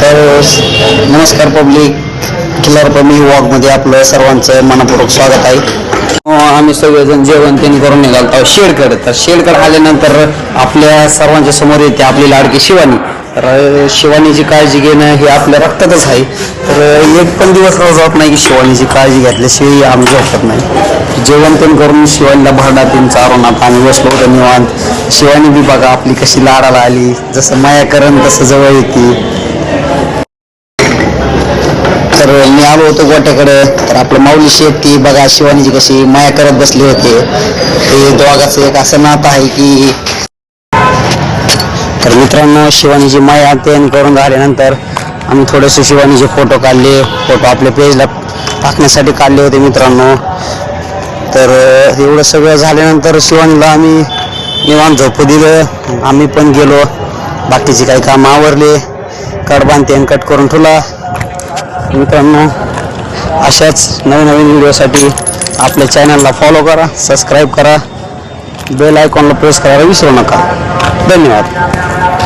तर नमस्कार पब्लिक, खिलारपमी वॉकमध्ये आपलं सर्वांचं मनपूर्वक स्वागत आहे. आम्ही सगळेजण जेवण त्यांनी करून निघालतो शेडकडे. तर शेडकडे आल्यानंतर आपल्या सर्वांच्या समोर येते आपली लाडकी शिवानी. तर शिवानीची काळजी घेणं हे आपल्या रक्तातच आहे. तर एक पण दिवस जात नाही की शिवानीची काळजी घेतल्याशिवाय आम्ही झोपत नाही. जेवण पण करून शिवानीला भांडातीन चारवणात आम्ही बसलो होतो निवांत. शिवानी बी बघा आपली कशी लाडाला आली, जसं माया करण तसं जवळ येते. तर मी आलो होतो गोट्याकडे. तर आपलं माऊली शेठ ती बघा शिवानीची कशी माया करत बसले होते. ते दोघाचं एक असं नातं आहे की. तर मित्रांनो, शिवानीची माया तेन करून झाल्यानंतर आम्ही थोडेसे शिवानीचे फोटो काढले. फोटो आपल्या पेजला टाकण्यासाठी काढले होते मित्रांनो. तर एवढं सगळं झाल्यानंतर शिवानीला आम्ही निवांत झोपू दिलं. आम्ही पण गेलो, बाकीचे काही काम आवरले, कडबान तेन कट करून ठेवला. मित्रांनो, अशाच नवनवीन व्हिडिओसाठी आपल्या चॅनलला फॉलो करा, सबस्क्राईब करा, बेल आयकॉनला प्रेस करायला विसरू नका. धन्यवाद.